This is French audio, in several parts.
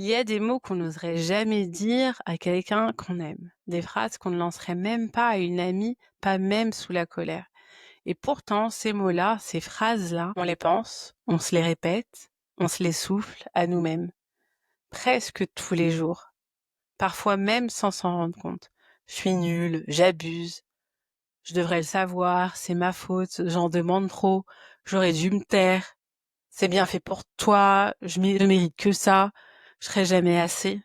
Il y a des mots qu'on n'oserait jamais dire à quelqu'un qu'on aime, des phrases qu'on ne lancerait même pas à une amie, pas même sous la colère. Et pourtant, ces mots-là, ces phrases-là, on les pense, on se les répète, on se les souffle à nous-mêmes, presque tous les jours, parfois même sans s'en rendre compte. Je suis nulle, j'abuse, je devrais le savoir, c'est ma faute, j'en demande trop, j'aurais dû me taire, c'est bien fait pour toi, je mérite que ça, je serai jamais assez.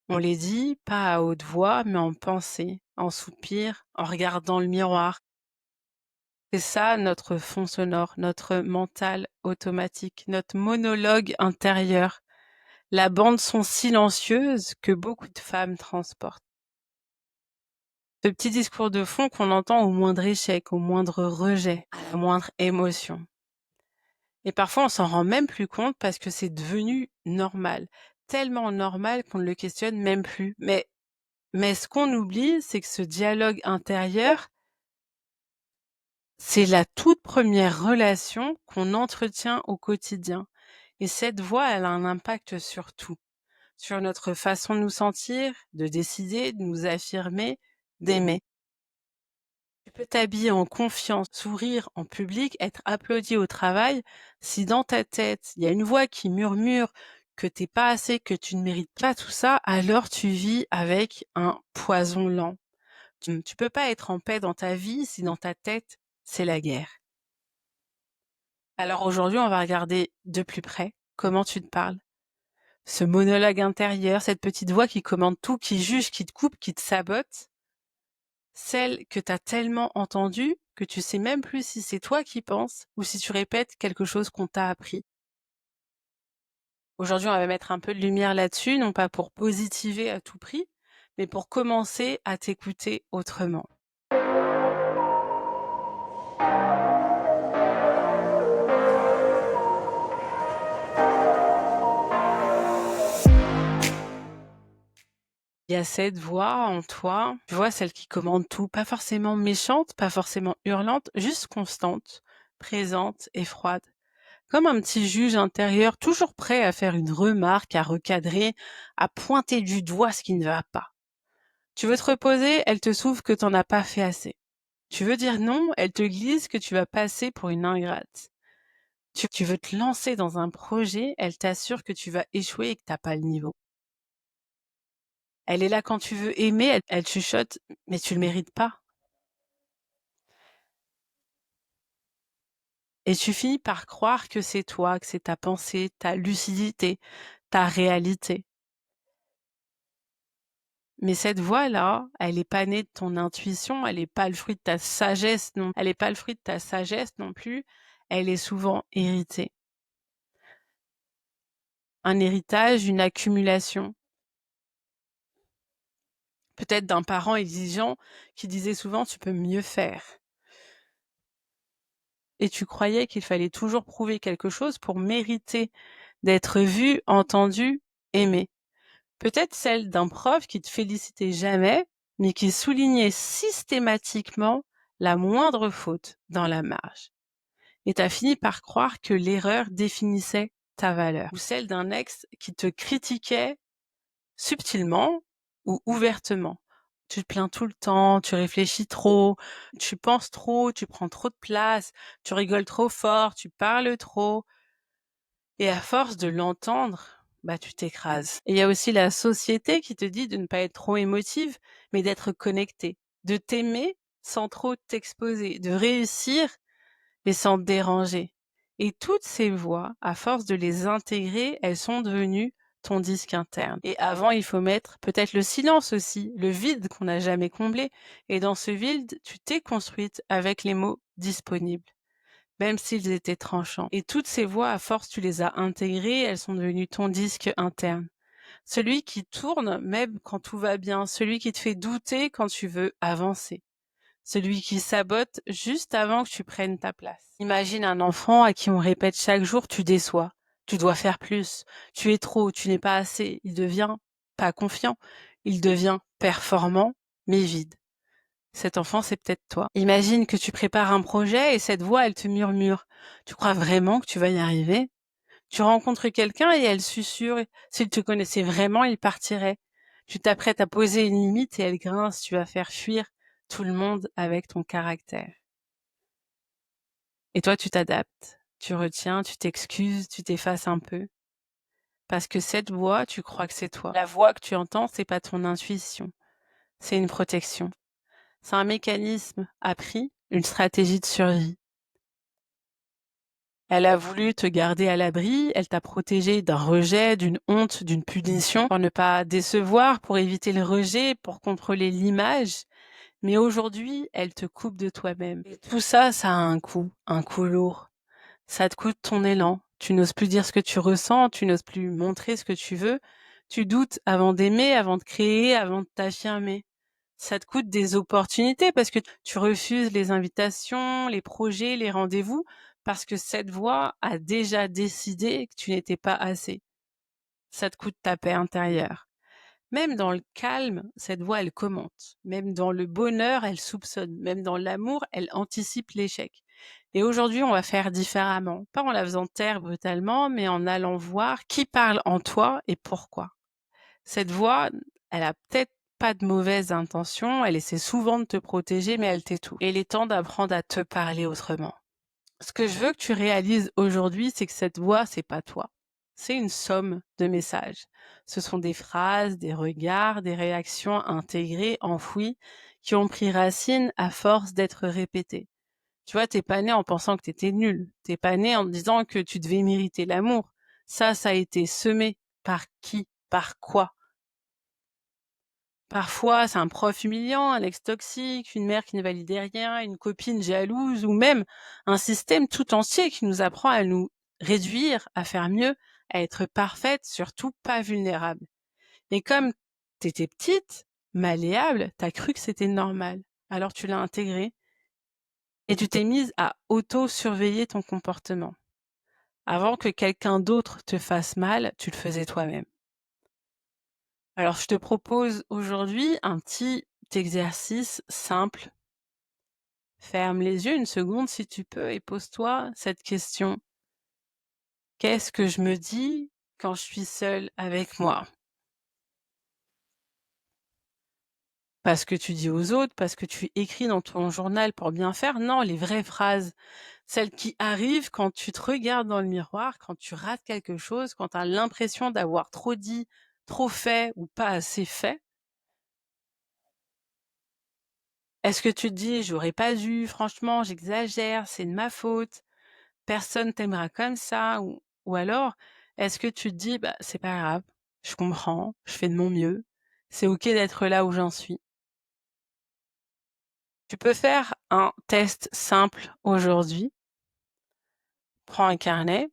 On les dit, pas à haute voix, mais en pensée, en soupir, en regardant le miroir. C'est ça notre fond sonore, notre mental automatique, notre monologue intérieur, la bande son silencieuse que beaucoup de femmes transportent. Ce petit discours de fond qu'on entend au moindre échec, au moindre rejet, à la moindre émotion. Et parfois on s'en rend même plus compte parce que c'est devenu normal, tellement normal qu'on ne le questionne même plus. Mais ce qu'on oublie, c'est que ce dialogue intérieur, c'est la toute première relation qu'on entretient au quotidien. Et cette voix, elle a un impact sur tout, sur notre façon de nous sentir, de décider, de nous affirmer, d'aimer. Tu peux t'habiller en confiance, sourire en public, être applaudi au travail. Si dans ta tête, il y a une voix qui murmure que t'es pas assez, que tu ne mérites pas tout ça, alors tu vis avec un poison lent. Tu peux pas être en paix dans ta vie si dans ta tête, c'est la guerre. Alors aujourd'hui, on va regarder de plus près comment tu te parles. Ce monologue intérieur, cette petite voix qui commande tout, qui juge, qui te coupe, qui te sabote, celle que tu as tellement entendue que tu sais même plus si c'est toi qui penses ou si tu répètes quelque chose qu'on t'a appris. Aujourd'hui, on va mettre un peu de lumière là-dessus, non pas pour positiver à tout prix, mais pour commencer à t'écouter autrement. Il y a cette voix en toi, tu vois, celle qui commande tout, pas forcément méchante, pas forcément hurlante, juste constante, présente et froide. Comme un petit juge intérieur, toujours prêt à faire une remarque, à recadrer, à pointer du doigt ce qui ne va pas. Tu veux te reposer, elle te souffle que t'en as pas fait assez. Tu veux dire non, elle te glisse que tu vas passer pour une ingrate. Tu veux te lancer dans un projet, elle t'assure que tu vas échouer et que t'as pas le niveau. Elle est là quand tu veux aimer, elle chuchote, mais tu le mérites pas. Et tu finis par croire que c'est toi, que c'est ta pensée, ta lucidité, ta réalité. Mais cette voix-là, elle est pas née de ton intuition, elle est pas le fruit de ta sagesse non, elle est pas le fruit de ta sagesse non plus, elle est souvent héritée. Un héritage, une accumulation. Peut-être d'un parent exigeant qui disait souvent tu peux mieux faire. Et tu croyais qu'il fallait toujours prouver quelque chose pour mériter d'être vu, entendu, aimé. Peut-être celle d'un prof qui te félicitait jamais, mais qui soulignait systématiquement la moindre faute dans la marge. Et t'as fini par croire que l'erreur définissait ta valeur. Ou celle d'un ex qui te critiquait subtilement ou ouvertement. Tu te plains tout le temps, tu réfléchis trop, tu penses trop, tu prends trop de place, tu rigoles trop fort, tu parles trop. Et à force de l'entendre, bah tu t'écrases. Et il y a aussi la société qui te dit de ne pas être trop émotive, mais d'être connectée, de t'aimer sans trop t'exposer, de réussir mais sans te déranger. Et toutes ces voix, à force de les intégrer, elles sont devenues ton disque interne. Et avant, il faut mettre peut-être le silence aussi, le vide qu'on n'a jamais comblé. Et dans ce vide, tu t'es construite avec les mots disponibles, même s'ils étaient tranchants. Et toutes ces voix, à force, tu les as intégrées, elles sont devenues ton disque interne. Celui qui tourne même quand tout va bien, celui qui te fait douter quand tu veux avancer. Celui qui sabote juste avant que tu prennes ta place. Imagine un enfant à qui on répète chaque jour tu déçois, tu dois faire plus, tu es trop, tu n'es pas assez. Il devient pas confiant, il devient performant, mais vide. Cet enfant, c'est peut-être toi. Imagine que tu prépares un projet et cette voix, elle te murmure. Tu crois vraiment que tu vas y arriver? Tu rencontres quelqu'un et elle susurre. S'il te connaissait vraiment, il partirait. Tu t'apprêtes à poser une limite et elle grince. Tu vas faire fuir tout le monde avec ton caractère. Et toi, tu t'adaptes. Tu retiens, tu t'excuses, tu t'effaces un peu. Parce que cette voix, tu crois que c'est toi. La voix que tu entends, c'est pas ton intuition. C'est une protection. C'est un mécanisme appris, une stratégie de survie. Elle a voulu te garder à l'abri, elle t'a protégé d'un rejet, d'une honte, d'une punition, pour ne pas décevoir, pour éviter le rejet, pour contrôler l'image. Mais aujourd'hui, elle te coupe de toi-même. Et tout ça, ça a un coût lourd. Ça te coûte ton élan. Tu n'oses plus dire ce que tu ressens, tu n'oses plus montrer ce que tu veux. Tu doutes avant d'aimer, avant de créer, avant de t'affirmer. Ça te coûte des opportunités parce que tu refuses les invitations, les projets, les rendez-vous, parce que cette voix a déjà décidé que tu n'étais pas assez. Ça te coûte ta paix intérieure. Même dans le calme, cette voix, elle commente. Même dans le bonheur, elle soupçonne. Même dans l'amour, elle anticipe l'échec. Et aujourd'hui, on va faire différemment. Pas en la faisant taire brutalement, mais en allant voir qui parle en toi et pourquoi. Cette voix, elle a peut-être pas de mauvaises intentions, elle essaie souvent de te protéger, mais elle t'étouffe. Et il est temps d'apprendre à te parler autrement. Ce que je veux que tu réalises aujourd'hui, c'est que cette voix, c'est pas toi. C'est une somme de messages. Ce sont des phrases, des regards, des réactions intégrées, enfouies, qui ont pris racine à force d'être répétées. Tu vois, t'es pas né en pensant que t'étais nul. T'es pas né en te disant que tu devais mériter l'amour. Ça a été semé. Par qui? Par quoi? Parfois, c'est un prof humiliant, un ex toxique, une mère qui ne validait rien, une copine jalouse ou même un système tout entier qui nous apprend à nous réduire, à faire mieux, à être parfaite, surtout pas vulnérable. Et comme t'étais petite, malléable, t'as cru que c'était normal. Alors tu l'as intégré et tu t'es mise à auto-surveiller ton comportement. Avant que quelqu'un d'autre te fasse mal, tu le faisais toi-même. Alors, je te propose aujourd'hui un petit exercice simple. Ferme les yeux une seconde si tu peux et pose-toi cette question. Qu'est-ce que je me dis quand je suis seule avec moi? Pas ce que tu dis aux autres, pas ce que tu écris dans ton journal pour bien faire. Non, les vraies phrases. Celles qui arrivent quand tu te regardes dans le miroir, quand tu rates quelque chose, quand tu as l'impression d'avoir trop dit, trop fait ou pas assez fait. Est-ce que tu te dis: «J'aurais pas dû, franchement, j'exagère, c'est de ma faute, personne t'aimera comme ça» ou alors, est-ce que tu te dis: «Bah, c'est pas grave, je comprends, je fais de mon mieux, c'est OK d'être là où j'en suis»? Tu peux faire un test simple aujourd'hui. Prends un carnet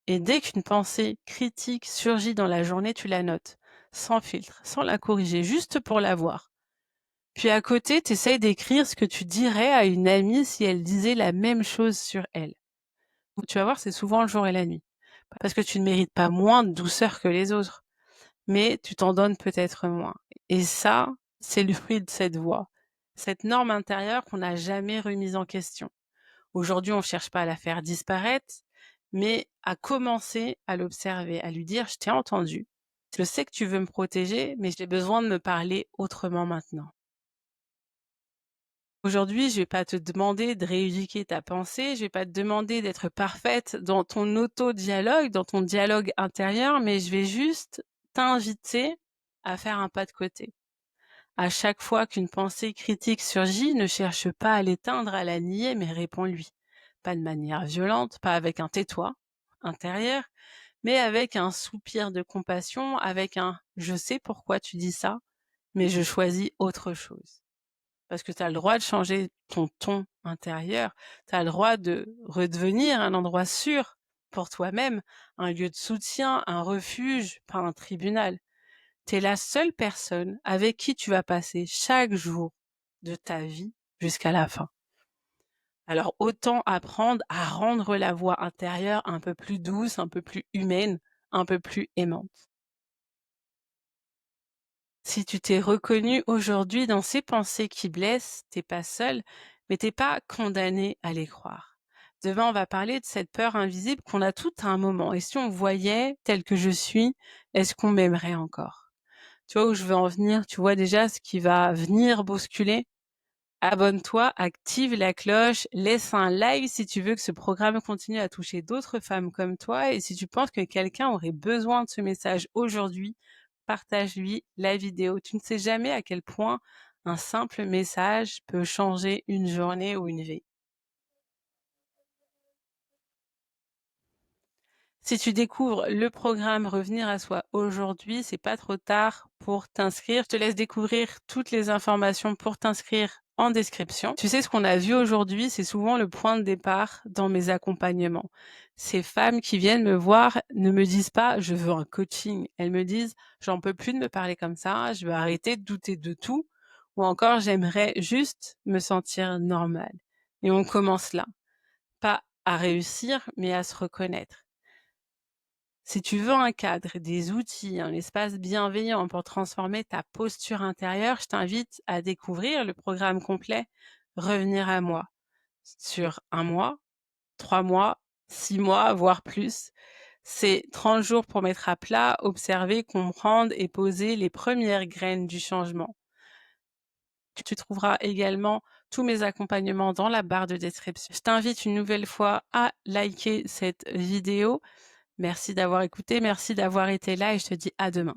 et dès qu'une pensée critique surgit dans la journée, tu la notes, sans filtre, sans la corriger, juste pour la voir. Puis à côté, tu essayes d'écrire ce que tu dirais à une amie si elle disait la même chose sur elle. Tu vas voir, c'est souvent le jour et la nuit. Parce que tu ne mérites pas moins de douceur que les autres, mais tu t'en donnes peut-être moins. Et ça, c'est le fruit de cette voix, cette norme intérieure qu'on n'a jamais remise en question. Aujourd'hui, on ne cherche pas à la faire disparaître, mais à commencer à l'observer, à lui dire: «Je t'ai entendu, je sais que tu veux me protéger, mais j'ai besoin de me parler autrement maintenant». Aujourd'hui, je vais pas te demander de rééduquer ta pensée, je vais pas te demander d'être parfaite dans ton auto-dialogue, dans ton dialogue intérieur, mais je vais juste t'inviter à faire un pas de côté. À chaque fois qu'une pensée critique surgit, ne cherche pas à l'éteindre, à la nier, mais réponds-lui. Pas de manière violente, pas avec un tais-toi intérieur, mais avec un soupir de compassion, avec un je sais pourquoi tu dis ça, mais je choisis autre chose. Parce que tu as le droit de changer ton ton intérieur, tu as le droit de redevenir un endroit sûr pour toi-même, un lieu de soutien, un refuge, pas un tribunal. Tu es la seule personne avec qui tu vas passer chaque jour de ta vie jusqu'à la fin. Alors autant apprendre à rendre la voix intérieure un peu plus douce, un peu plus humaine, un peu plus aimante. Si tu t'es reconnu aujourd'hui dans ces pensées qui blessent, t'es pas seul, mais t'es pas condamné à les croire. Demain, on va parler de cette peur invisible qu'on a toutes à un moment. Et si on voyait tel que je suis, est-ce qu'on m'aimerait encore? Tu vois où je veux en venir? Tu vois déjà ce qui va venir bousculer? Abonne-toi, active la cloche, laisse un like si tu veux que ce programme continue à toucher d'autres femmes comme toi et si tu penses que quelqu'un aurait besoin de ce message aujourd'hui, partage-lui la vidéo. Tu ne sais jamais à quel point un simple message peut changer une journée ou une vie. Si tu découvres le programme Revenir à soi aujourd'hui, c'est pas trop tard pour t'inscrire. Je te laisse découvrir toutes les informations pour t'inscrire en description. Tu sais, ce qu'on a vu aujourd'hui, c'est souvent le point de départ dans mes accompagnements. Ces femmes qui viennent me voir ne me disent pas je veux un coaching. Elles me disent j'en peux plus de me parler comme ça, je veux arrêter de douter de tout ou encore j'aimerais juste me sentir normale. Et on commence là. Pas à réussir, mais à se reconnaître. Si tu veux un cadre, des outils, un espace bienveillant pour transformer ta posture intérieure, je t'invite à découvrir le programme complet Revenir à moi sur 1 mois, 3 mois, 6 mois, voire plus. C'est 30 jours pour mettre à plat, observer, comprendre et poser les premières graines du changement. Tu trouveras également tous mes accompagnements dans la barre de description. Je t'invite une nouvelle fois à liker cette vidéo. Merci d'avoir écouté, merci d'avoir été là et je te dis à demain.